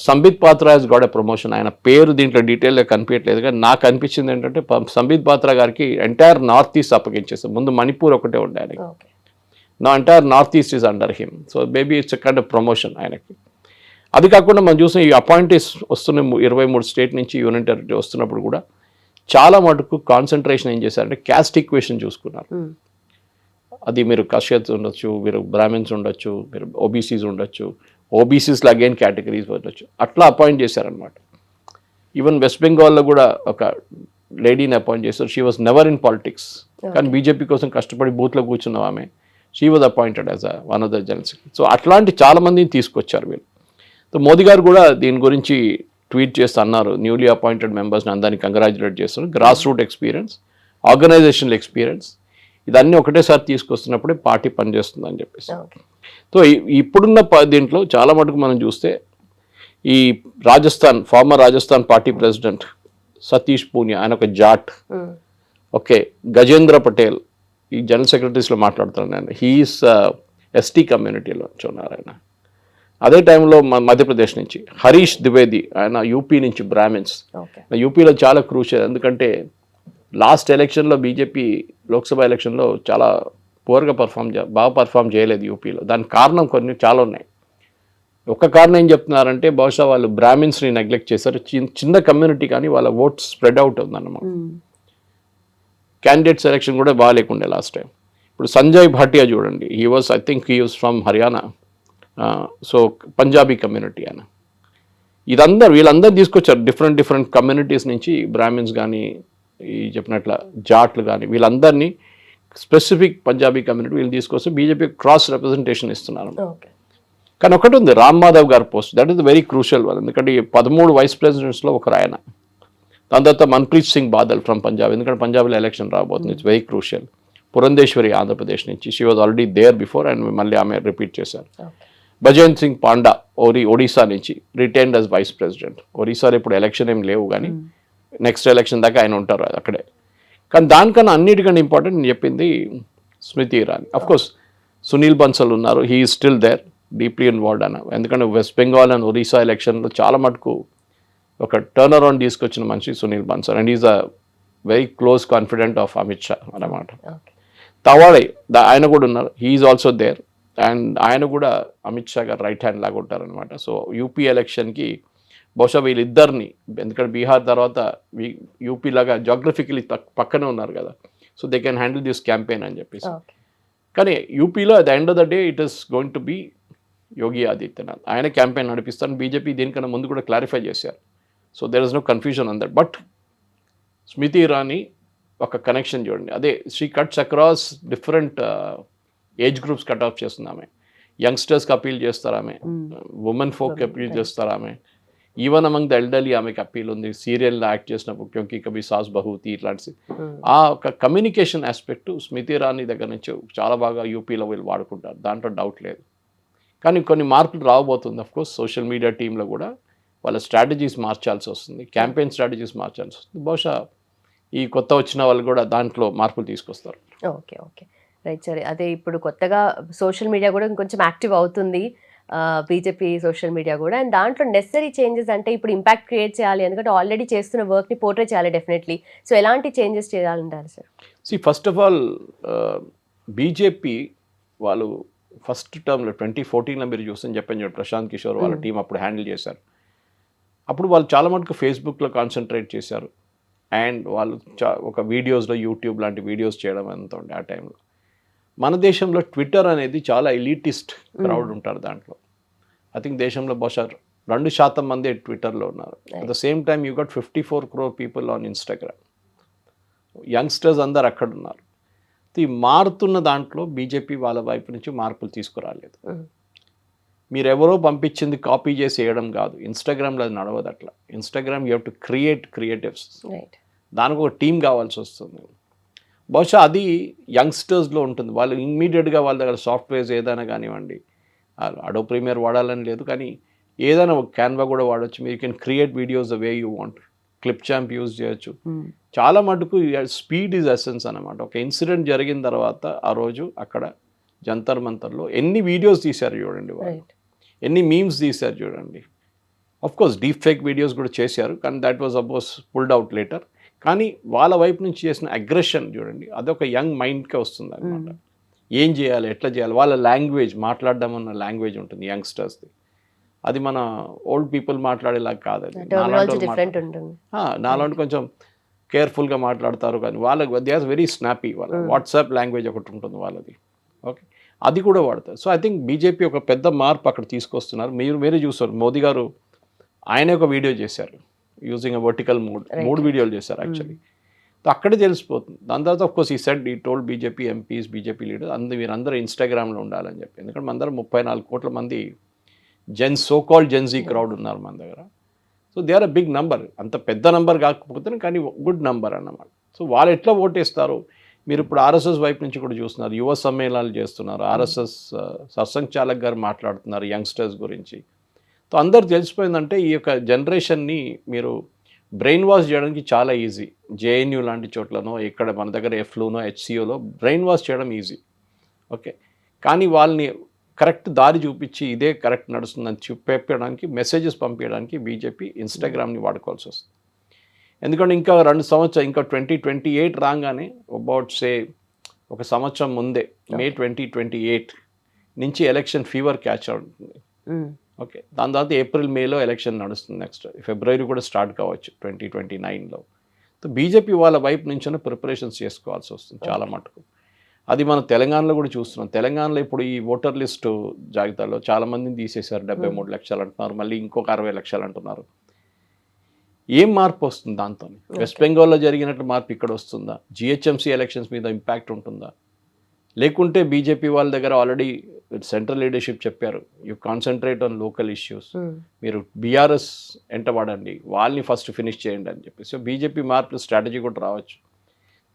Sambit Patra he's got a promotion. ఆయన పేరు దీంట్లో డీటెయిల్గా కనిపించట్లేదు, కానీ నాకు అనిపించింది ఏంటంటే సంబిత్ పాత్రా గారికి ఎంటైర్ నార్త్ ఈస్ట్ అప్పగించేస్తారు. ముందు మణిపూర్ ఒకటే ఉండే ఆయనకి. నా entire north east is under him. So maybe it's kind of promotion ఆయనకి. అది కాకుండా మనం చూసిన ఈ అపాయింటీస్ వస్తున్న 23 స్టేట్ నుంచి యూనియన్ టెరిటరీ వస్తున్నప్పుడు కూడా చాలా మటుకు కాన్సన్ట్రేషన్ ఏం చేశారంటే క్యాస్ట్ ఈక్వేషన్ చూసుకున్నారు. అది మీరు కష్యత్ ఉండొచ్చు, మీరు బ్రాహ్మిన్స్ ఉండొచ్చు, మీరు ఓబీసీస్ ఉండొచ్చు, ఓబీసీస్లో అగైన్ కేటగిరీస్ ఉండొచ్చు, అట్లా అపాయింట్ చేశారనమాట. ఈవెన్ వెస్ట్ బెంగాల్లో కూడా ఒక లేడీని అపాయింట్ చేశారు. She was never in politics, కానీ బీజేపీ కోసం కష్టపడి బూత్లో కూర్చున్నాం ఆమె. She was appointed as one of the general secretary. So అట్లాంటి చాలా మందిని తీసుకొచ్చారు వీళ్ళు. సో మోదీ గారు కూడా దీని గురించి ట్వీట్ చేస్తూ అన్నారు, న్యూలీ అపాయింటెడ్ మెంబర్స్ని అందరినీ కంగ్రాచులేట్ చేస్తున్నారు. Grass root experience, organisational experience, ఇదన్నీ ఒకటేసారి తీసుకొస్తున్నప్పుడే పార్టీ పనిచేస్తుందని చెప్పేసి. సో ఇప్పుడున్న దీంట్లో చాలా మటుకు మనం చూస్తే ఈ former Rajasthan party president Satish Poonia, ఆయన ఒక జాట్. ఓకే, గజేంద్ర పటేల్ ఈ జనరల్ సెక్రటరీస్లో మాట్లాడుతున్నాను నేను. హీఈస్ ఎస్టీ కమ్యూనిటీలో ఉన్నారు ఆయన. అదే టైంలో మధ్యప్రదేశ్ నుంచి హరీష్ ద్వివేది, ఆయన యూపీ నుంచి బ్రాహ్మిన్స్. యూపీలో చాలా క్రూషియల్, ఎందుకంటే లాస్ట్ ఎలక్షన్లో బీజేపీ లోక్సభ ఎలక్షన్లో చాలా పూర్గా బాగా పర్ఫామ్ చేయలేదు యూపీలో. దానికి కారణం కొన్ని చాలా ఉన్నాయి. ఒక కారణం ఏం చెప్తున్నారంటే బహుశా వాళ్ళు బ్రాహ్మిన్స్ని నెగ్లెక్ట్ చేశారు. చిన్న కమ్యూనిటీ కానీ వాళ్ళ ఓట్ స్ప్రెడ్ అవుట్ ఉందన్నమాట. క్యాండిడేట్ సెలెక్షన్ కూడా బాగా లేకుండే లాస్ట్ టైం. ఇప్పుడు సంజయ్ భాటియా చూడండి, he was from Haryana. So Punjabi community ఆయన. వీళ్ళందరూ తీసుకొచ్చారు డిఫరెంట్ కమ్యూనిటీస్ నుంచి. బ్రాహ్మిన్స్ కానీ, ఈ చెప్పినట్ల జాట్లు కానీ, వీళ్ళందరినీ స్పెసిఫిక్ పంజాబీ కమ్యూనిటీ వీళ్ళు తీసుకొస్తే బీజేపీ క్రాస్ రిప్రజెంటేషన్ ఇస్తున్నారు. కానీ ఒకటి ఉంది, రామ్ మాధవ్ గారి post, that is the very crucial one. ఎందుకంటే 13 వైస్ ప్రెసిడెంట్స్లో ఒకరు ఆయన. దాని తర్వాత మన్ప్రీత్ సింగ్ బాదల్ ఫ్రమ్ పంజాబ్, ఎందుకంటే పంజాబ్లో ఎలక్షన్ రాబోతుంది. It's very crucial. Purandeswari Andhra Pradesh నుంచి, she was already there before and మళ్ళీ ఆమె రిపీట్ చేశారు. భజంత్ సింగ్ పాండా ఒడిశా నుంచి, రిటైన్డ్ యాజ్ వైస్ ప్రెసిడెంట్. ఒడిశాలో ఇప్పుడు ఎలక్షన్ ఏం లేవు, కానీ నెక్స్ట్ ఎలక్షన్ దాకా ఆయన ఉంటారు అక్కడే. కానీ దానికన్నా అన్నిటికంటే ఇంపార్టెంట్ నేను చెప్పింది స్మృతి ఇరానీ. అఫ్కోర్స్ సునీల్ బన్సల్ ఉన్నారు, he is still there, deeply involved అన్న. ఎందుకంటే వెస్ట్ బెంగాల్ అండ్ ఒడిశా ఎలక్షన్లో చాలా మటుకు ఒక టర్న్ అరౌండ్ తీసుకొచ్చిన మనిషి Sunil Bansal, and is a very close confident of Amit Shah అన్నమాట. తవాడే ఆయన కూడా ఉన్నారు, he is also there. And ఆయన కూడా అమిత్ షా గారు రైట్ హ్యాండ్ లాగా ఉంటారనమాట. సో యూపీ ఎలక్షన్కి బహుశా వీళ్ళిద్దరిని, ఎందుకంటే బీహార్ తర్వాత యూపీ లాగా జాగ్రఫికలీ పక్కనే ఉన్నారు కదా, so they can handle this campaign అని చెప్పేసి. కానీ యూపీలో at the end of the day it is going to be Yogi Adityanath. ఆయన క్యాంపెయిన్ నడిపిస్తాను. బీజేపీ దీనికన్నా ముందు కూడా క్లారిఫై చేశారు. So there is no confusion on that. But Smriti Irani ఒక కనెక్షన్ చూడండి, అదే she cuts across different age groups cut off చేస్తుంది ఆమె. యంగ్స్టర్స్కి అపీల్ చేస్తారు ఆమె, ఉమెన్ ఫోక్కి అపీల్ చేస్తారు ఆమె, ఈవెన్ అమంగ్ ద ఎల్డర్లీ ఆమెకి అపీల్ ఉంది. సీరియల్లో యాక్ట్ చేసినప్పుడు క్యోంకి కభీ సాస్ బహూతి ఇట్లాంటి ఆ ఒక కమ్యూనికేషన్ ఆస్పెక్ట్ స్మృతి ఇరానీ దగ్గర నుంచి చాలా బాగా యూపీలో వీళ్ళు వాడుకుంటారు, దాంట్లో డౌట్ లేదు. కానీ కొన్ని మార్పులు రాబోతుంది. అఫ్కోర్స్ సోషల్ మీడియా టీంలో కూడా వాళ్ళ స్ట్రాటజీస్ మార్చాల్సి వస్తుంది, క్యాంపెయిన్ స్ట్రాటజీస్ మార్చాల్సి వస్తుంది. బహుశా ఈ కొత్త వచ్చిన వాళ్ళు కూడా దాంట్లో మార్పులు తీసుకొస్తారు. Okay, right. సరే, అదే ఇప్పుడు కొత్తగా సోషల్ మీడియా కూడా ఇంకొంచెం యాక్టివ్ అవుతుంది. బీజేపీ సోషల్ మీడియా కూడా. అండ్ దాంట్లో నెసరీ చేంజెస్ అంటే ఇప్పుడు ఇంపాక్ట్ క్రియేట్ చేయాలి, ఎందుకంటే ఆల్రెడీ చేస్తున్న వర్క్ని పోర్ట్రే చేయాలి డెఫినెట్లీ. సో ఎలాంటి చేంజెస్ చేయాలంటారు sir? First of all BJP వాళ్ళు ఫస్ట్ టర్మ్లో 2014లో మీరు చూస్తే చెప్పాను చూడండి, ప్రశాంత్ కిషోర్ వాళ్ళ టీం అప్పుడు హ్యాండిల్ చేశారు. అప్పుడు వాళ్ళు చాలా మటుకు ఫేస్బుక్లో కాన్సన్ట్రేట్ చేశారు. అండ్ వాళ్ళు ఒక వీడియోస్లో యూట్యూబ్ లాంటి వీడియోస్ చేయడం ఎంత ఉండే ఆ టైంలో. మన దేశంలో ట్విట్టర్ అనేది చాలా ఎలిటిస్ట్ క్రౌడ్ ఉంటారు దాంట్లో. ఐ థింక్ దేశంలో బహుశా 2% మంది ట్విట్టర్లో ఉన్నారు. At the same time you got 54 crore people on Instagram. Youngsters అందరు అక్కడ ఉన్నారు. ఈ మారుతున్న దాంట్లో బీజేపీ వాళ్ళ వైపు నుంచి మార్పులు తీసుకురాలేదు. మీరెవరో పంపించింది కాపీ చేసి వేయడం కాదు. ఇన్స్టాగ్రామ్లో అది నడవదు అట్లా. Instagram you have to create creatives. దానికి ఒక టీం కావాల్సి వస్తుంది. బహుశా అది యంగ్స్టర్స్లో ఉంటుంది. వాళ్ళు ఇమ్మీడియట్గా వాళ్ళ దగ్గర సాఫ్ట్వేర్స్ ఏదైనా కానివ్వండి, అడోబ్ ప్రీమియర్ వాడాలని లేదు, కానీ ఏదైనా ఒక క్యాన్వా కూడా వాడచ్చు. మీరు can create videos the way you want. Clip champ use చేయొచ్చు. చాలా మటుకు స్పీడ్ ఈజ్ ఎసెన్స్ అనమాట. ఒక ఇన్సిడెంట్ జరిగిన తర్వాత ఆ రోజు అక్కడ జంతర్ మంతర్లో ఎన్ని వీడియోస్ తీశారు చూడండి వాళ్ళు, ఎన్ని మీమ్స్ తీశారు చూడండి. Of course deep fake videos కూడా చేశారు, కానీ that was oppose pulled out later. కానీ వాళ్ళ వైపు నుంచి చేసిన అగ్రెషన్ చూడండి, అదొక యంగ్ మైండ్కే వస్తుంది అనమాట. ఏం చేయాలి, ఎట్లా చేయాలి, వాళ్ళ లాంగ్వేజ్, మాట్లాడడం అన్న లాంగ్వేజ్ ఉంటుంది యంగ్స్టర్స్ది. అది మన ఓల్డ్ పీపుల్ మాట్లాడేలాగా కాదు. అది నాలాంటి కొంచెం కేర్ఫుల్గా మాట్లాడతారు, కానీ వాళ్ళకి దే ఆర్ వెరీ స్నాపీ. వాళ్ళ వాట్సాప్ లాంగ్వేజ్ ఒకటి ఉంటుంది వాళ్ళది. ఓకే, అది కూడా వాడతారు. సో ఐ థింక్ బీజేపీ ఒక పెద్ద మార్పు అక్కడ తీసుకొస్తున్నారు. మీరే చూస్తారు, మోదీ గారు ఆయనే ఒక వీడియో చేశారు యూజింగ్ ఎ వర్టికల్ మోడ్. 3 వీడియోలు చేశారు యాక్చువల్లీ. సో అక్కడే తెలిసిపోతుంది. దాని తర్వాత ఆఫ్ కోర్స్ ఈ సెడ్ ఈ told BJP MPs, BJP leaders మీరందరూ ఇన్స్టాగ్రామ్లో ఉండాలని చెప్పి. ఎందుకంటే మన దగ్గర 34 కోట్ల మంది సో కాల్డ్ జెన్జీ క్రౌడ్ ఉన్నారు మన దగ్గర. So they are a big number. అంత పెద్ద నంబర్ కాకపోతే కానీ గుడ్ నంబర్ అన్నమాట. సో వాళ్ళు ఎట్లా ఓటేస్తారు, మీరు ఇప్పుడు ఆర్ఎస్ఎస్ వైపు నుంచి కూడా చూస్తున్నారు, యువ సమ్మేళనాలు చేస్తున్నారు. ఆర్ఎస్ఎస్ సర్సంఘచాలక్ గారు మాట్లాడుతున్నారు యంగ్స్టర్స్ గురించి. సో అందరు తెలిసిపోయిందంటే ఈ యొక్క జనరేషన్ని మీరు బ్రెయిన్ వాష్ చేయడానికి చాలా ఈజీ. జేఎన్యూ లాంటి చోట్లనో, ఇక్కడ మన దగ్గర ఎఫ్లూనో, హెచ్సిఓలో బ్రెయిన్ వాష్ చేయడం ఈజీ. ఓకే, కానీ వాళ్ళని కరెక్ట్ దారి చూపించి ఇదే కరెక్ట్ నడుస్తుందని చెప్పడానికి, మెసేజెస్ పంపించడానికి బీజేపీ ఇన్స్టాగ్రామ్ని వాడుకోవాల్సి వస్తుంది. ఎందుకంటే ఇంకా 2 సంవత్సరాలు, ఇంకా 2028 రాగానే అబౌట్ ఒక సంవత్సరం ముందే మే 2028 నుంచి ఎలక్షన్ ఫీవర్ క్యాచ్ అవుతుంది. ఓకే, దాని తర్వాత ఏప్రిల్ మేలో ఎలక్షన్ నడుస్తుంది. నెక్స్ట్ ఫిబ్రవరి కూడా స్టార్ట్ కావచ్చు 2029లో. సో బీజేపీ వాళ్ళ వైపు నుంచే ప్రిపరేషన్స్ చేసుకోవాల్సి వస్తుంది చాలా మటుకు. అది మనం తెలంగాణలో కూడా చూస్తున్నాం. తెలంగాణలో ఇప్పుడు ఈ ఓటర్ లిస్టు జాబితాలో చాలామందిని తీసేశారు. 73 లక్షలు అంటున్నారు, మళ్ళీ ఇంకొక 60 లక్షలు అంటున్నారు. ఏం మార్పు వస్తుంది దాంతో? వెస్ట్ బెంగాల్లో జరిగినట్టు మార్పు ఇక్కడ వస్తుందా? జిహెచ్ఎంసీ ఎలక్షన్స్ మీద ఇంపాక్ట్ ఉంటుందా? లేకుంటే బీజేపీ వాళ్ళ దగ్గర ఆల్రెడీ సెంట్రల్ లీడర్షిప్ చెప్పారు, you concentrate on local issues, మీరు బీఆర్ఎస్ ఎంట వాడండి, వాళ్ళని ఫస్ట్ ఫినిష్ చేయండి అని చెప్పి. సో బీజేపీ మార్పు స్ట్రాటజీ కూడా రావచ్చు.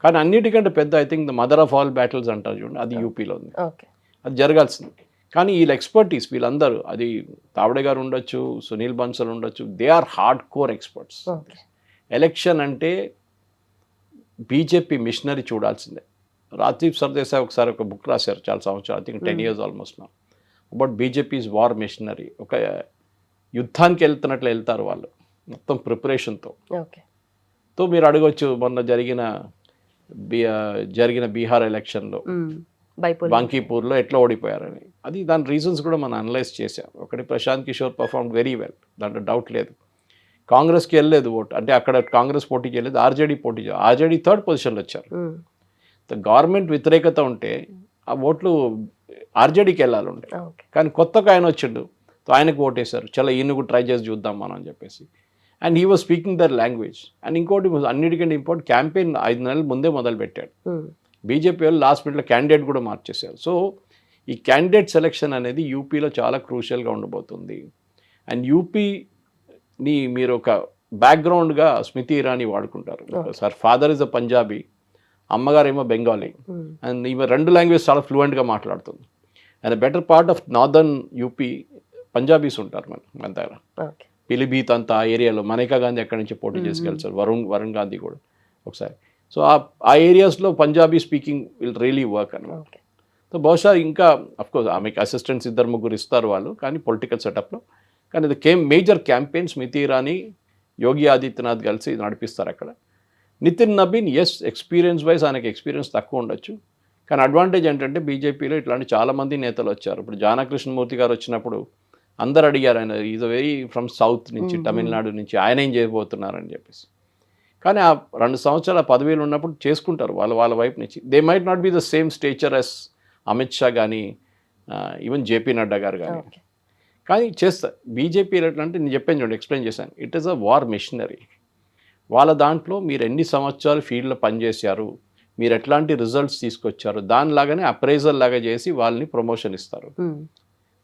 కానీ అన్నిటికంటే పెద్ద I think the mother of all battles అంటారు చూడండి, అది యూపీలో ఉంది. అది జరగాల్సింది. కానీ వీళ్ళ ఎక్స్పర్టీస్, వీళ్ళందరూ, అది తావడే గారు ఉండొచ్చు, సునీల్ బన్సల్ ఉండొచ్చు, they are hard core experts. Election అంటే బీజేపీ మిషనరీ చూడాల్సిందే. రాజీవ్ సర్దేశాయ్ ఒకసారి ఒక బుక్ రాశారు చాలా సంవత్సరాలు, ఐ థింక్ 10 years ఆల్మోస్ట్ నా, అబౌట్ బీజేపీస్ వార్ మిషనరీ. ఒక యుద్ధానికి వెళ్తున్నట్లు వెళ్తారు వాళ్ళు మొత్తం ప్రిపరేషన్తో. తో మీరు అడగవచ్చు, మొన్న జరిగిన బీహార్ ఎలక్షన్లో బాంకీపూర్లో ఎట్లా ఓడిపోయారని. అది దాని రీజన్స్ కూడా మనం అనలైజ్ చేశాం. ఒకటి, Prashant Kishore perform very well, దాంట్లో డౌట్ లేదు. కాంగ్రెస్కి వెళ్ళలేదు ఓటు, అంటే అక్కడ కాంగ్రెస్ పోటీ చేయలేదు, ఆర్జేడీ పోటీ చేయలేదు. ఆర్జేడీ 3rd పొజిషన్లో వచ్చారు. గవర్నమెంట్ వ్యతిరేకత ఉంటే ఆ ఓట్లు ఆర్జేడీకి వెళ్ళాలి ఉండే, కానీ కొత్తగా ఆయన వచ్చిండు, ఆయనకు ఓటేశారు. చాలా ఈయన కూడా ట్రై చేసి చూద్దాం మనం అని చెప్పేసి. And he was speaking their language. And ఇంకోటి అన్నిటికంటే ఇంపార్టెంట్, క్యాంపెయిన్ 5 నెలల ముందే మొదలు పెట్టాడు. బీజేపీ వాళ్ళు లాస్ట్ మినిట్లో క్యాండిడేట్ కూడా మార్చేశారు. సో ఈ క్యాండిడేట్ సెలెక్షన్ అనేది యూపీలో చాలా క్రూషియల్గా ఉండబోతుంది. అండ్ యూపీని మీరు ఒక బ్యాక్గ్రౌండ్గా స్మృతి ఇరానీ వాడుకుంటారు. Sir father is a Punjabi, అమ్మగారు ఏమో బెంగాలీ, అండ్ ఈమె 2 లాంగ్వేజ్ చాలా ఫ్లూయెంట్గా మాట్లాడుతుంది. And better part of northern UP Punjabis ఉంటారు మన దగ్గర. పిలిభీత్ అంతా ఆ ఏరియాలో మనీకా గాంధీ ఎక్కడి నుంచి పోటీ చేసుకెళ్తారు, వరుణ్ గాంధీ కూడా ఒకసారి. సో ఆ ఏరియాస్లో Punjabi speaking will really work అనమాట. సో బహుశా ఇంకా అఫ్కోర్స్ ఆమెకి అసిస్టెంట్స్ 2-3 ఇస్తారు వాళ్ళు, కానీ పొలిటికల్ సెటప్లో. కానీ ఇది మేజర్ క్యాంపెయిన్ స్మృతి ఇరానీ, యోగి ఆదిత్యనాథ్ కలిసి నడిపిస్తారు అక్కడ. నితిన్ నబీన్ ఎక్స్పీరియన్స్ వైజ్ ఆయనకి ఎక్స్పీరియన్స్ తక్కువ ఉండొచ్చు, కానీ అడ్వాంటేజ్ ఏంటంటే బీజేపీలో ఇట్లాంటి చాలామంది నేతలు వచ్చారు. ఇప్పుడు జానకృష్ణమూర్తి గారు వచ్చినప్పుడు అందరు అడిగారు, ఆయన ఈజ్ వెరీ ఫ్రమ్ సౌత్ నుంచి, తమిళనాడు నుంచి, ఆయన ఏం చేయబోతున్నారని చెప్పేసి. కానీ ఆ 2 సంవత్సరాల పదవిలో ఉన్నప్పుడు చేసుకుంటారు వాళ్ళ వైపు నుంచి. They might not be the same stature as Amit Shah కానీ ఈవెన్ జేపీ నడ్డా గారు కానీ, కానీ చేస్తారు. బీజేపీ అంటే నేను చెప్పాను చూడండి, ఎక్స్ప్లెయిన్ చేశాను, it is a war machinery. వాళ్ళ దాంట్లో మీరు ఎన్ని సంవత్సరాలు ఫీల్డ్లో పనిచేశారు, మీరు ఎట్లాంటి రిజల్ట్స్ తీసుకొచ్చారు, దానిలాగానే అప్రైజల్ లాగా చేసి వాళ్ళని ప్రమోషన్ ఇస్తారు.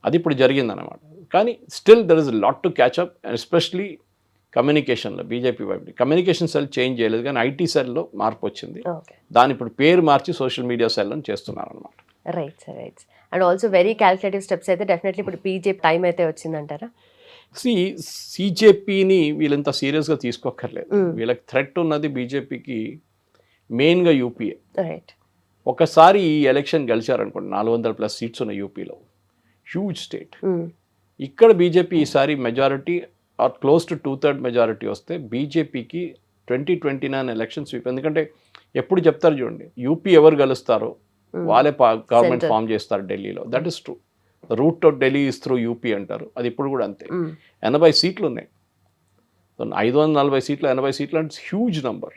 అది ఇప్పుడు జరిగిందనమాట. కానీ still there is lot to catch up, especially కమ్యూనికేషన్లో. బీజేపీ వైపు కమ్యూనికేషన్ సెల్ చేంజ్ చేయలేదు, కానీ ఐటీ సెల్లో మార్పు వచ్చింది. దాని ఇప్పుడు పేరు మార్చి సోషల్ మీడియా సెల్ అని చేస్తున్నారు అనమాట. Right sir, right. And also very calculative steps అయితే డెఫినెట్లీ ఇప్పుడు బీజేపీ టైం అయితే వచ్చిందంటారా? సిజేపీని వీళ్ళంత సీరియస్గా తీసుకోక్కర్లేదు. వీళ్ళకి థ్రెట్ ఉన్నది బీజేపీకి మెయిన్గా యూపీఏ. రైట్. ఒకసారి ఈ ఎలక్షన్ గెలిచారనుకోండి, 400+ సీట్స్ ఉన్న యూపీలో, హ్యూజ్ స్టేట్. ఇక్కడ బీజేపీ ఈసారి majority or close to 2/3 majority వస్తే బీజేపీకి 2029 ఎలక్షన్ స్వీప్. ఎందుకంటే ఎప్పుడు చెప్తారు చూడండి, యూపీ ఎవరు గెలుస్తారో వాళ్ళే గవర్నమెంట్ ఫామ్ చేస్తారు ఢిల్లీలో. That is true. Root of Delhi is through UP అంటారు, అది ఇప్పుడు కూడా అంతే. 80 సీట్లు ఉన్నాయి, 540 సీట్లు, 80 సీట్లు అంటే హ్యూజ్ నంబర్.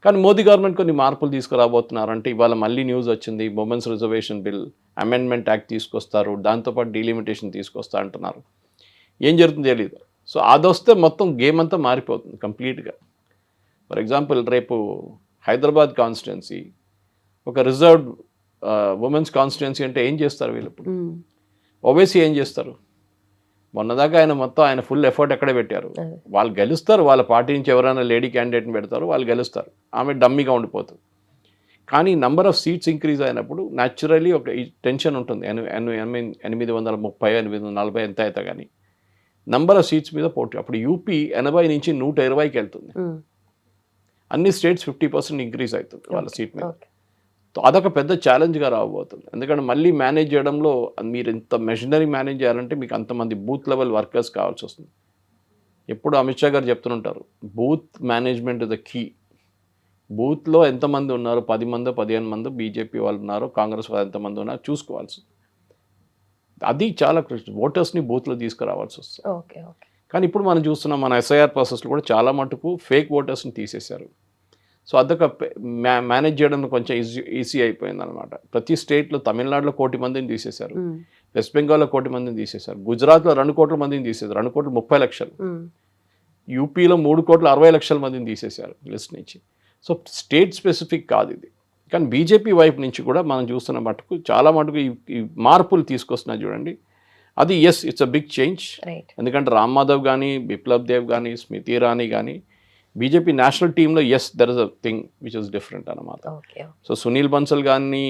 కానీ మోదీ గవర్నమెంట్ కొన్ని మార్పులు తీసుకురాబోతున్నారు. అంటే ఇవాళ మళ్ళీ న్యూస్ వచ్చింది, women's reservation bill, amendment act తీసుకొస్తారు, దాంతోపాటు డీలిమిటేషన్ తీసుకొస్తా అంటున్నారు. ఏం జరుగుతుందో తెలియదు. సో అదొస్తే మొత్తం గేమ్ అంతా మారిపోతుంది కంప్లీట్గా. ఫర్ ఎగ్జాంపుల్ రేపు హైదరాబాద్ కాన్స్టిట్యున్సీ ఒక రిజర్వ్డ్ ఉమెన్స్ కాన్స్టిట్యున్సీ అంటే ఏం చేస్తారు వీళ్ళు ఇప్పుడు? ఓబీసీ ఏం చేస్తారు? మొన్నదాకా ఆయన ఫుల్ ఎఫర్ట్ ఎక్కడే పెట్టారు. వాళ్ళు గెలుస్తారు, వాళ్ళ పార్టీ నుంచి ఎవరైనా లేడీ క్యాండిడేట్ని పెడతారు, వాళ్ళు గెలుస్తారు, ఆమె డమ్మీగా ఉండిపోతుంది. కానీ నంబర్ ఆఫ్ సీట్స్ ఇంక్రీజ్ అయినప్పుడు న్యాచురలీ ఒక టెన్షన్ ఉంటుంది. 830, 840 ఎంత అయితే కానీ నంబర్ ఆఫ్ సీట్స్ మీద పోటీ. అప్పుడు యూపీ 80 నుంచి 120కి వెళ్తుంది. అన్ని స్టేట్స్ 50% ఇంక్రీజ్ అవుతుంది వాళ్ళ సీట్ మీద. అదొక పెద్ద ఛాలెంజ్గా రాబోతుంది. ఎందుకంటే మళ్ళీ మేనేజ్ చేయడంలో మీరు ఇంత మెషినరీ మేనేజ్ చేయాలంటే మీకు అంతమంది బూత్ లెవెల్ వర్కర్స్ కావాల్సి వస్తుంది. ఎప్పుడు అమిత్ షా గారు చెప్తుంటారు, booth management is the key. బూత్లో ఎంతమంది ఉన్నారు, 10 మందో 15 మందో బీజేపీ వాళ్ళు ఉన్నారు, కాంగ్రెస్ వాళ్ళు ఎంతమంది ఉన్నారు చూసుకోవాల్సి. అది చాలా ఓటర్స్ని బూత్లో తీసుకురావాల్సి వస్తుంది. కానీ ఇప్పుడు మనం చూస్తున్నాం, మన ఎస్ఐఆర్ ప్రాసెస్లో కూడా చాలా మటుకు ఫేక్ ఓటర్స్ని తీసేశారు. సో అదొక మేనేజ్ చేయడం కొంచెం ఈజీ అయిపోయింది అనమాట. ప్రతి స్టేట్లో తమిళనాడులో 1 కోటి మందిని తీసేశారు, వెస్ట్ బెంగాల్లో 1 కోటి మందిని తీసేశారు, గుజరాత్లో 2 కోట్ల మందిని తీసేశారు, 2 కోట్ల 30 లక్షలు, యూపీలో 3 కోట్ల 60 లక్షల మందిని తీసేశారు లిస్ట్ నుంచి. సో స్టేట్ స్పెసిఫిక్ కాదు ఇది. కానీ బీజేపీ వైపు నుంచి కూడా మనం చూస్తున్న మటుకు చాలా మటుకు ఈ మార్పులు తీసుకొస్తున్నా చూడండి. అది ఇట్స్ అ బిగ్ చేంజ్. ఎందుకంటే రామ్ మాధవ్ కానీ, బిప్లబ్ దేవ్ కానీ, స్మృతి ఇరానీ కానీ బీజేపీ నేషనల్ టీంలో there is a thing which is different అన్నమాట. సో సునీల్ బన్సల్ కానీ,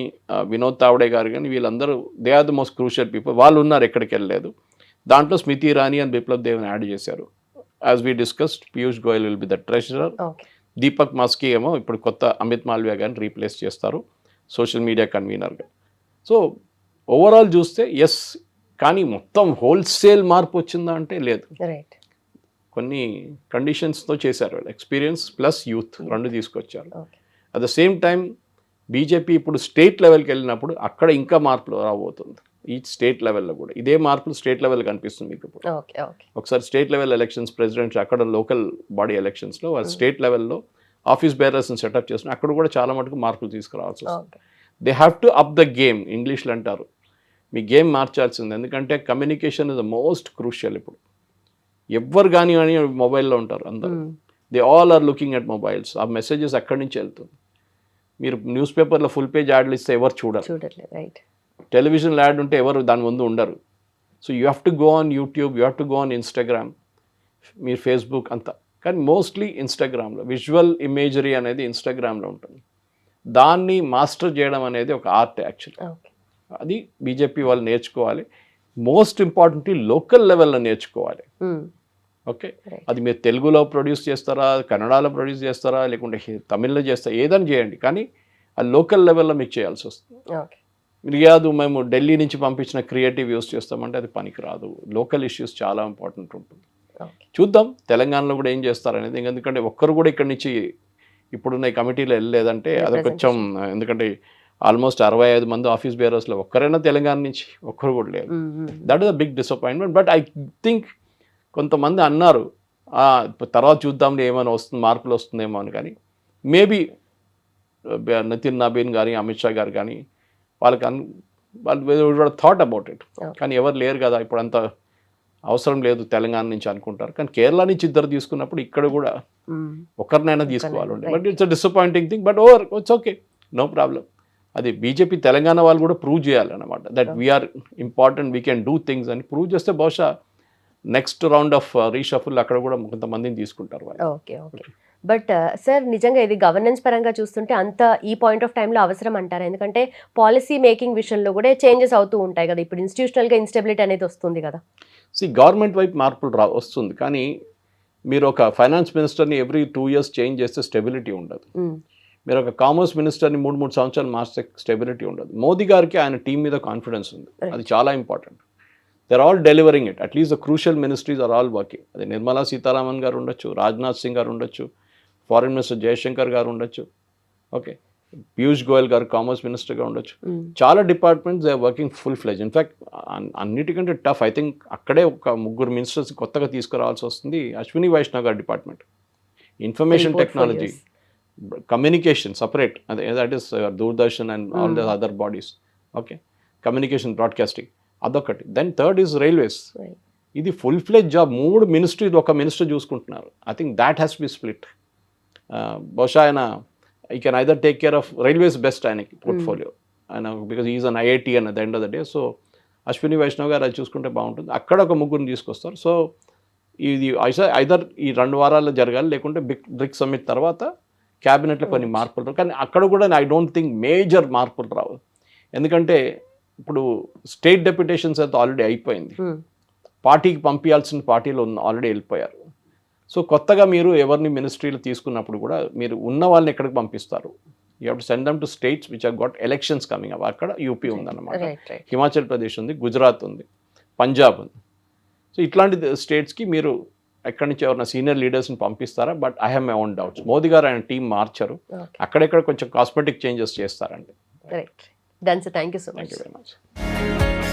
వినోద్ తావడే గారు కానీ, వీళ్ళందరూ they are the most crucial people. వాళ్ళు ఉన్నారు, ఎక్కడికి వెళ్ళలేదు. దాంట్లో స్మృతి ఇరానీ అండ్ బిప్లబ్ దేవ్ని యాడ్ చేశారు. As we discussed, Piyush Goyal will be the treasurer. Deepak Maski ఏమో ఇప్పుడు కొత్త అమిత్ మాల్వియా గారిని రీప్లేస్ చేస్తారు సోషల్ మీడియా కన్వీనర్గా. సో ఓవరాల్ చూస్తే కానీ మొత్తం హోల్సేల్ మార్పు వచ్చిందా అంటే లేదు. కొన్ని కండిషన్స్తో చేశారు వాళ్ళు. ఎక్స్పీరియన్స్ ప్లస్ యూత్ 2 తీసుకొచ్చారు. At the same time BJP ఇప్పుడు స్టేట్ లెవెల్కి వెళ్ళినప్పుడు అక్కడ ఇంకా మార్పులు రాబోతుంది. ఈ స్టేట్ లెవెల్లో కూడా ఇదే మార్పులు స్టేట్ లెవెల్ కనిపిస్తుంది మీకు ఇప్పుడు. ఒకసారి స్టేట్ లెవెల్ ఎలక్షన్స్, ప్రెసిడెంట్స్ అక్కడ లోకల్ బాడీ ఎలక్షన్స్లో వాళ్ళు స్టేట్ లెవెల్లో ఆఫీస్ బేరర్స్ని సెటప్ చేస్తున్నారు. అక్కడ కూడా చాలా మటుకు మార్పులు తీసుకురావాల్సి వస్తుంది. They have to up the game, ఇంగ్లీష్లో అంటారు. మీ గేమ్ మార్చాల్సింది. ఎందుకంటే communication is the most crucial. ఇప్పుడు ఎవ్వరు కానీ మొబైల్లో ఉంటారు అందరూ. They all are looking at mobiles. ఆ మెసేజెస్ అక్కడి నుంచి వెళ్తుంది. మీరు న్యూస్ పేపర్లో ఫుల్ పేజ్ యాడ్లు ఇస్తే ఎవరు చూడరు. టెలివిజన్ యాడ్ ఉంటే ఎవరు దాని ముందు ఉండరు. So you have to go on YouTube, you have to go on Instagram, మీరు ఫేస్బుక్ అంతా. కానీ మోస్ట్లీ ఇన్స్టాగ్రామ్లో విజువల్ ఇమేజరీ అనేది ఇన్స్టాగ్రామ్లో ఉంటుంది. దాన్ని మాస్టర్ చేయడం అనేది ఒక ఆర్ట్ యాక్చువల్లీ. అది బీజేపీ వాళ్ళు నేర్చుకోవాలి. మోస్ట్ ఇంపార్టెంట్లీ లోకల్ లెవెల్లో నేర్చుకోవాలి. ఓకే, అది మీరు తెలుగులో ప్రొడ్యూస్ చేస్తారా, కన్నడలో ప్రొడ్యూస్ చేస్తారా, లేకుంటే తమిళ్లో చేస్తారా, ఏదైనా చేయండి, కానీ ఆ లోకల్ లెవెల్లో మీకు చేయాల్సి వస్తుంది. మీరు కాదు మేము ఢిల్లీ నుంచి పంపించిన క్రియేటివ్ యూస్ చేస్తామంటే అది పనికిరాదు. లోకల్ ఇష్యూస్ చాలా ఇంపార్టెంట్ ఉంటుంది. చూద్దాం తెలంగాణలో కూడా ఏం చేస్తారనేది. ఎందుకంటే ఒక్కరు కూడా ఇక్కడి నుంచి ఇప్పుడున్న ఈ కమిటీలో వెళ్ళలేదంటే అది కొంచెం, ఎందుకంటే ఆల్మోస్ట్ 65 మంది ఆఫీస్ బేరర్స్లో ఒక్కరైనా తెలంగాణ నుంచి ఒక్కరు కూడా లేరు. That is a big disappointment. But I think కొంతమంది అన్నారు తర్వాత చూద్దాంలే ఏమైనా వస్తుంది, మార్పులు వస్తుందేమో అని. కానీ మేబీ నితిన్ నబీన్ కానీ అమిత్ షా గారు కానీ వాళ్ళు థాట్ అబౌట్ ఇట్. కానీ ఎవరు లేరు కదా ఇప్పుడు, అంత అవసరం లేదు తెలంగాణ నుంచి అనుకుంటారు. కానీ కేరళ నుంచి ఇద్దరు తీసుకున్నప్పుడు ఇక్కడ కూడా ఒకరినైనా తీసుకోవాలి. But it's a disappointing thing. But it's okay, no problem. అది బీజేపీ తెలంగాణ వాళ్ళు కూడా ప్రూవ్ చేయాలన్నమాట. That we are important, we can do things అని ప్రూవ్ చేస్తే బహుశా నెక్స్ట్ రౌండ్ ఆఫ్ రీషఫుల్ అక్కడ కూడా కొంతమందిని తీసుకుంటారు వాళ్ళు. Okay okay. బట్ సార్ నిజంగా ఇది గవర్నెన్స్ పరంగా చూస్తుంటే అంత ఈ పాయింట్ ఆఫ్ టైంలో అవసరం అంటారా? ఎందుకంటే పాలసీ మేకింగ్ విషయంలో కూడా చేంజెస్ అవుతూ ఉంటాయి కదా. ఇప్పుడు ఇన్స్టిట్యూషనల్గా ఇన్స్టెబిలిటీ అనేది వస్తుంది కదా. గవర్నమెంట్ వైపు మార్పులు వస్తుంది. కానీ మీరు ఒక ఫైనాన్స్ మినిస్టర్ని ఎవ్రీ 2 years చేంజ్ చేస్తే స్టెబిలిటీ ఉండదు. మీరు ఒక కామర్స్ మినిస్టర్ని 3 సంవత్సరాలు మార్చితే స్టెబిలిటీ ఉండదు. మోదీ గారికి ఆయన టీం మీద కాన్ఫిడెన్స్ ఉంది. అది చాలా important. They are all delivering it. At least the crucial ministries are all working. అది నిర్మలా సీతారామన్ గారు ఉండొచ్చు, రాజ్నాథ్ సింగ్ గారు ఉండొచ్చు, ఫారిన్ మినిస్టర్ జయశంకర్ గారు ఉండొచ్చు, ఓకే, పీయూష్ గోయల్ గారు కామర్స్ మినిస్టర్గా ఉండొచ్చు. చాలా departments they are working full fledge. In fact అన్నిటికంటే టఫ్ ఐ థింక్ అక్కడే ఒక 3 మినిస్టర్స్ కొత్తగా తీసుకురావాల్సి వస్తుంది. అశ్విని వైష్ణవ్ గారి department, information technology, communication separate, అదే that is Doordarshan and all the other bodies, okay, communication broadcasting అదొకటి. Then third is railways. ఇది ఫుల్ ఫ్లెజ్ జాబ్. 3 మినిస్ట్రీలు ఒక మినిస్టర్ చూసుకుంటున్నారు. I think that has be split. బహుశా ఆయన ఈ can either take care of railways best ఆయనకి portfolio ఆయన, because is an IITian at the end of the day. So Ashwini Vaishnaw గారు అది చూసుకుంటే బాగుంటుంది. అక్కడ ఒక 3 తీసుకొస్తారు. సో ఇది ఐదర్ ఈ 2 వారాల్లో జరగాలి, లేకుంటే బ్రిక్స్ సమ్మిట్ తర్వాత క్యాబినెట్లో కొన్ని మార్పులు రావు. కానీ అక్కడ కూడా ఐ డోంట్ థింక్ మేజర్ మార్పులు రావు. ఎందుకంటే ఇప్పుడు స్టేట్ డెప్యుటేషన్స్ అయితే ఆల్రెడీ అయిపోయింది. పార్టీకి పంపించాల్సిన పార్టీలో ఆల్రెడీ వెళ్ళిపోయారు. సో కొత్తగా మీరు ఎవరిని మినిస్ట్రీలో తీసుకున్నప్పుడు కూడా మీరు ఉన్న వాళ్ళని ఎక్కడికి పంపిస్తారు? You have to send them to states which have got elections coming up. అక్కడ యూపీ ఉందన్నమాట, హిమాచల్ ప్రదేశ్ ఉంది, గుజరాత్ ఉంది, పంజాబ్ ఉంది. సో ఇట్లాంటి స్టేట్స్కి మీరు ఎక్కడి నుంచి ఎవరైనా సీనియర్ లీడర్స్ని పంపిస్తారా? But I have my own doubts. Modi గారు ఆయన టీం మార్చారు, అక్కడెక్కడ కొంచెం కాస్మెటిక్ చేంజెస్ చేస్తారండి. Right. Done sir, thank you so much. Thank you very much.